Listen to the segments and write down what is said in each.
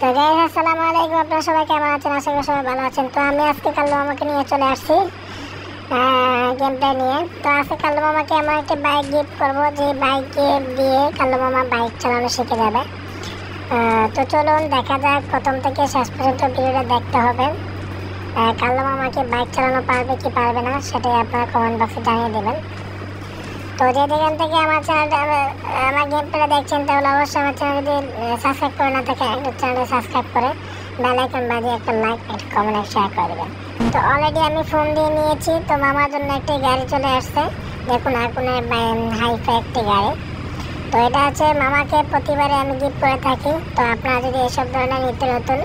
তো গাইস আসসালামু আলাইকুম, আপনারা সবাই কেমন আছেন? আশা করি সবাই ভালো আছেন। তো আমি আজকে কাল্লু মামাকে নিয়ে চলে আসছি গেম প্লে নিয়ে। তো আজকে কাল্লু মামাকে এমন একটা বাইক গিফট করব যে বাইকে দিয়ে কাল্লু মামা বাইক চালানো শিখে যাবে। তো চলুন দেখা যাক, প্রথম থেকে শেষ পর্যন্ত ভিডিওটা দেখতে হবে। কাল্লু মামাকে বাইক চালানো পারবে কি পারবে না সেটাই আপনারা কমেন্ট বক্সে জানিয়ে দেবেন। তো যেখান থেকে আমার চ্যানেলটা আমার গেম প্লে দেখছেন তাহলে অবশ্যই আমার চ্যানেল যদি সাবস্ক্রাইব করে না থাকে চ্যানেলটা সাবস্ক্রাইব করে বেল আইকন বাজিয়ে একটা লাইক একটা কমেন্ট একটা শেয়ার করে দেবেন। তো অলরেডি আমি ফোন দিয়ে নিয়েছি। তো মামার জন্য একটি গাড়ি চলে আসছে, দেখুন আগুনের হাইফাই একটি গাড়ি। তো এটা হচ্ছে মামাকে প্রতিবারে আমি গিফট করে থাকি। তো আপনারা যদি এইসব ধরনের নিত্য নতুন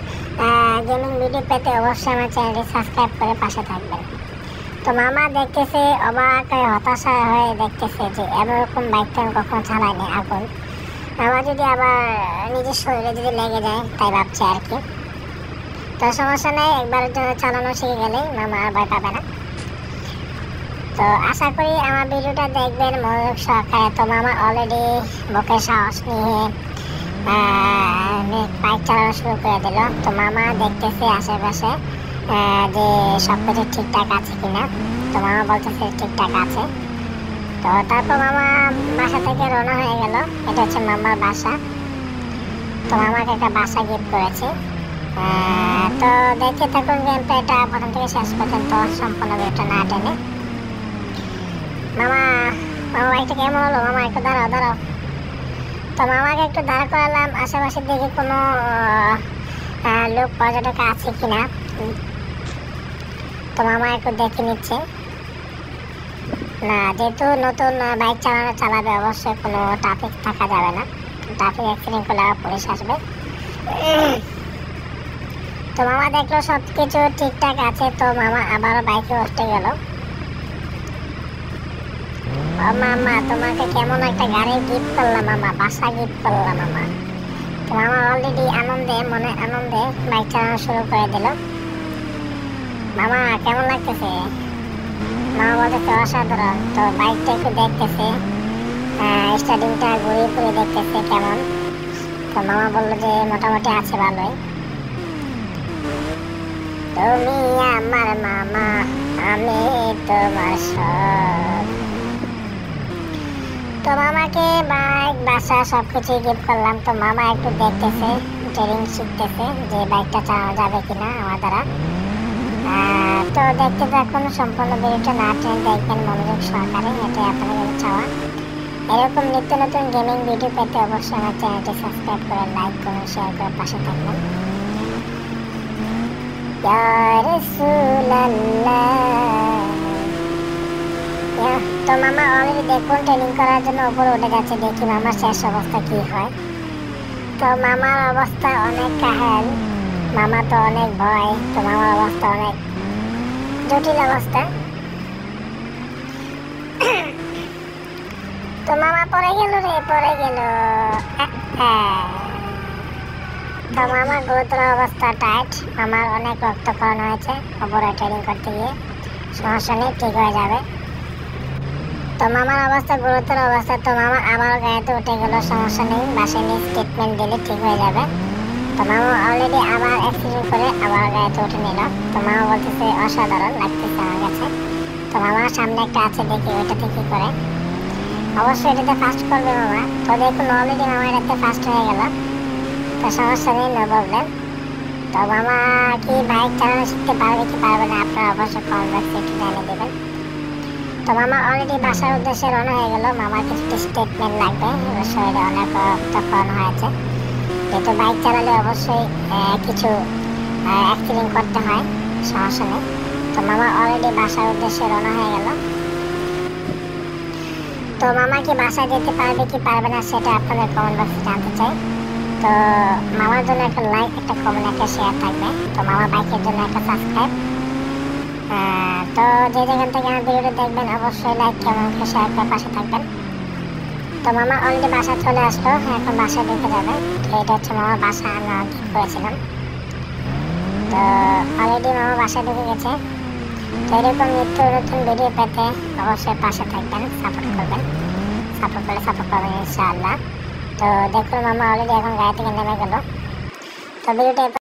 গেমিং ভিডিও পেতে অবশ্যই আমার চ্যানেলটি সাবস্ক্রাইব করে পাশে থাকবেন। তো মামা দেখতেছে অবাক হয়ে হতাশা হয়ে দেখতেছে যে এরকম বাইক তো আমি কখনো চালাইনি। আগুন আমার যদি আবার নিজের শরীরে যদি লেগে যায় তাই ভাবছে আর কি। তো সমস্যা নেই, একবারের জন্য চালানো শিখে গেলেই মামা আর ভয় পাবে না। তো আশা করি আমার ভিডিওটা দেখবেন মনোযোগ সহকারে। তো মামা অলরেডি বুকে সাহস নিয়ে বাইক চালানো শুরু করে দিল। তো মামা দেখতেছে আশেপাশে যে সব কিছু ঠিকঠাক আছে কিনা। তো মামা বলতেছে ঠিকঠাক আছে। তো তারপর মামা বাসা থেকে রওনা হয়ে গেল। এটা হচ্ছে মামার বাসা। তো মামাকে একটা বাসা গিফট করেছে। তো দেখতে থাকুন গেম প্লেটা প্রথম থেকে শেষ পর্যন্ত সম্পূর্ণ ভিডিওটা না টেনে। মামা বাইকটা কেমন হলো? মামা একটু দাঁড়াও। তো মামাকে একটু দাঁড় করালাম, আশেপাশে দেখি কোনো লোক পর্যটক আছে কিনা। তো মামা একটু দেখে নিচ্ছে। না, যেহেতু নতুন বাইক চালাবে অবশ্যই কোনো ট্রাফিক থাকা যাবে না। ট্রাফিক অ্যাক্সিডেন্ট করলে পুলিশ আসবে। তো মামা দেখলো সব কিছু ঠিকঠাক আছে। তো মামা আবারও বাইকে উঠতে গেল। মামা তোমাকে কেমন একটা গাড়ি গিফট করলাম মামা, বাসা গিফট করলাম মামা। তো মামা অলরেডি আনন্দে বাইক চালানো শুরু করে দিল। মামা কেমন লাগতেছে? মামা বলতেছে অসাধারণ। তো বাইকটা একটু দেখতেছে, স্টার্টিংটা ঘুরিয়ে দেখতেছে কেমন। তো মামা বললো যে মোটামুটি আছে ভালোই। তুমি আমার মামা, আমি তোমার সব। তো মামাকে বাইক বাসা সব কিছুই গিফট করলাম। তো মামা একটু দেখতেছে, ট্রেনিং শিখতেছে যে বাইকটা চালানো যাবে কিনা আমার দ্বারা। তো দেখতে থাকুন সম্পূর্ণ ভিডিওটা না টেনে দেখবেন মনোযোগ সহকারে, এটাই আপনাদের চাওয়া। এরকম নিত্য নতুন গেমিং ভিডিও পেতে অবশ্যই আমার চ্যানেলটি সাবস্ক্রাইব করে লাইক করুন, শেয়ার করে পাশে থাকবেন। ইয়া রাসূলুল্লাহ। তো মামা অলরেডি দেখুন ট্রেনিং করার জন্য উপরে উঠে যাচ্ছে, দেখি মামার শেষ অবস্থা কি হয়। তো মামার অবস্থা অনেক কাহিল, মামা তো অনেক ভয়। তো মামার অবস্থা অনেক জটিল অবস্থা। তো মামা পড়ে গেল। তো মামার গুরুতর অবস্থা টাইট, মামার অনেক রক্তক্ষরণ হয়েছে উপরে ট্রেনিং করতে গিয়ে। সমস্যা নেই, ঠিক হয়ে যাবে। তো মামার অবস্থা গুরুতর অবস্থা। তো মামা আবারও গাড়িতে উঠে গেল, সমস্যা নেই, বাসায় নিয়ে ট্রিটমেন্ট দিলে ঠিক হয়ে যাবে। তো মামা অলরেডি আবার অ্যাক্সিডেন্ট করে আবার গাড়িতে উঠে নিল। তো মামা বলতেছে অসাধারণ লাগতেছে আমার কাছে। তো মামার সামনে একটা আছে, দেখি ওইটাতে কি করে। অবশ্যই এটাতে ফার্স্ট করবে মামা। তো দেখুন অলরেডি মামা এটাতে ফার্স্ট হয়ে গেল। তো সমস্যা নেই, নো প্রবলেম। তো মামা কি বাইক চালানো শিখতে পারবে কি পারবে না আপনারা অবশ্যই কমেন্ট বক্সে একটু জানিয়ে দেবেন। তো মামা অলরেডি বাসার উদ্দেশ্যে রওনা হয়ে গেল। মামার কিছু স্টেটমেন্ট লাগবে, শরীরে অনেক রক্তক্ষরণ হয়েছে। যেহেতু বাইক চালালে অবশ্যই কিছু অ্যাক্সিডেন্ট করতে হয়, সমস্যা নেই। তো মামা অলরেডি বাসার উদ্দেশ্যে রওনা হয়ে গেল। তো মামা কি বাসায় যেতে পারবে কি পারবে না সেটা আপনাদের কমেন্ট বক্সে জানতে চাই। তো মামার জন্য একটা লাইক একটা কমেন্ট একটা শেয়ার থাকবে। তো মামা বাইকের জন্য একটা সাবস্ক্রাইব। তো যেখান থেকে আমার ভিডিওটা দেখবেন অবশ্যই লাইক কমেন্ট শেয়ার করে পাশে থাকবেন। তো মামা অলরেডি বাসা চলে আসলো, এখন বাসায় ঢুকে যাবে। তো এটা হচ্ছে মামার বাসা, আমরা গিফট করেছিলাম। তো অলরেডি মামা বাসায় ঢুকে গেছে। তো এরকম নিত্য নতুন ভিডিও পেতে অবশ্যই পাশে থাকবেন, সাপোর্ট করবেন ইনশাআল্লাহ। তো দেখুন মামা অলরেডি এখন গাড়ি থেকে নেমে গেল। তো তো ভিডিওটা